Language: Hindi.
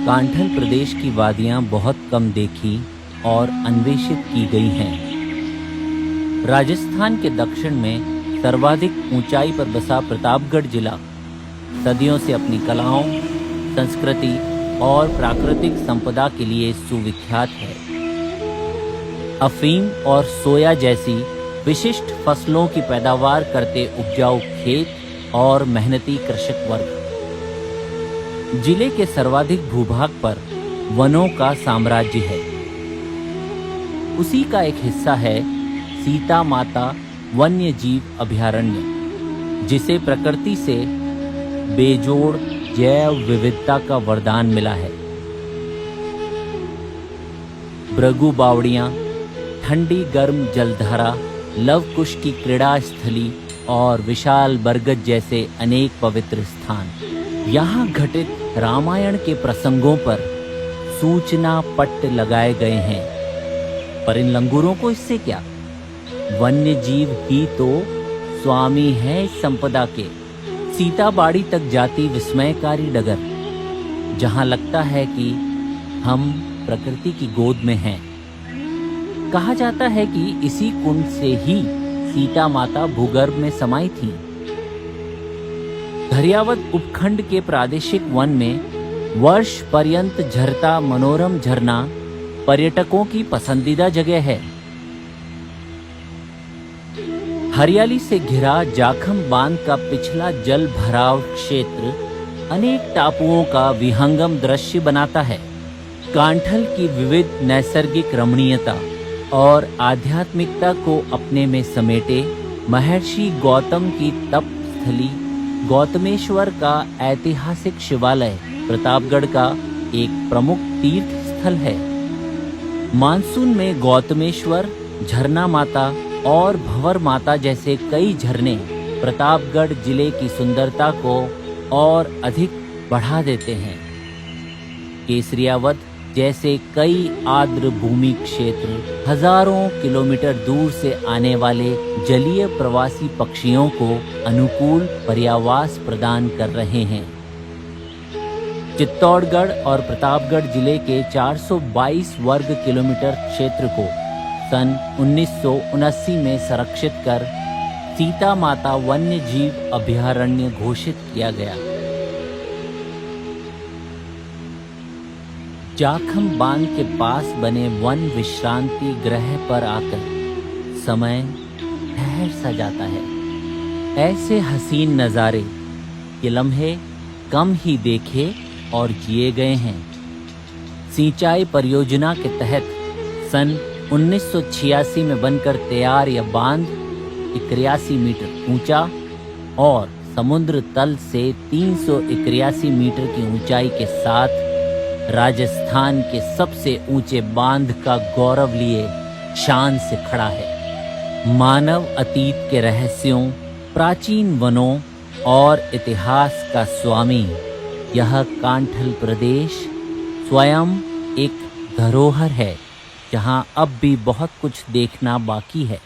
कांठल प्रदेश की वादियां बहुत कम देखी और अन्वेषित की गई हैं। राजस्थान के दक्षिण में सर्वाधिक ऊंचाई पर बसा प्रतापगढ़ जिला सदियों से अपनी कलाओं, संस्कृति और प्राकृतिक संपदा के लिए सुविख्यात है। अफीम और सोया जैसी विशिष्ट फसलों की पैदावार करते उपजाऊ खेत और मेहनती कृषक वर्ग। जिले के सर्वाधिक भूभाग पर वनों का साम्राज्य है। उसी का एक हिस्सा है सीता माता वन्य जीव अभयारण्य, जिसे प्रकृति से बेजोड़ जैव विविधता का वरदान मिला है। भृगु बावड़ियां, ठंडी गर्म जलधारा, लवकुश की क्रीड़ा स्थली और विशाल बरगद जैसे अनेक पवित्र स्थान। यहाँ घटित रामायण के प्रसंगों पर सूचना पट्ट लगाए गए हैं। पर इन लंगूरों को इससे क्या? वन्य जीव ही तो स्वामी है इस संपदा के। सीताबाड़ी तक जाती विस्मयकारी डगर, जहां लगता है कि हम प्रकृति की गोद में हैं। कहा जाता है कि इसी कुंड से ही सीता माता भूगर्भ में समाई थी। धरियावत उपखंड के प्रादेशिक वन में वर्ष पर्यंत झरता मनोरम झरना पर्यटकों की पसंदीदा जगह है। हरियाली से घिरा जाखम बांध का पिछला जल भराव क्षेत्र अनेक टापुओं का विहंगम दृश्य बनाता है। कांठल की विविध नैसर्गिक रमणीयता और आध्यात्मिकता को अपने में समेटे महर्षि गौतम की तप स्थली गौतमेश्वर का ऐतिहासिक शिवालय प्रतापगढ़ का एक प्रमुख तीर्थ स्थल है। मानसून में गौतमेश्वर, झरना माता और भंवर माता जैसे कई झरने प्रतापगढ़ जिले की सुंदरता को और अधिक बढ़ा देते हैं। केसरियावत जैसे कई आर्द्र भूमि क्षेत्र हजारों किलोमीटर दूर से आने वाले जलीय प्रवासी पक्षियों को अनुकूल पर्यावास प्रदान कर रहे हैं। चित्तौड़गढ़ और प्रतापगढ़ जिले के 422 वर्ग किलोमीटर क्षेत्र को सन 1979 में संरक्षित कर सीता माता वन्य जीव अभयारण्य घोषित किया गया। जाखम बांध के पास बने वन विश्रांति गृह पर आकर समय ठहर सा जाता है। ऐसे हसीन नज़ारे ये लम्हे कम ही देखे और जिए गए हैं। सिंचाई परियोजना के तहत सन 1986 में बनकर तैयार यह बांध 81 मीटर ऊंचा और समुद्र तल से 381 मीटर की ऊंचाई के साथ राजस्थान के सबसे ऊंचे बांध का गौरव लिए शान से खड़ा है। मानव अतीत के रहस्यों, प्राचीन वनों और इतिहास का स्वामी यह कांठल प्रदेश स्वयं एक धरोहर है, जहां अब भी बहुत कुछ देखना बाकी है।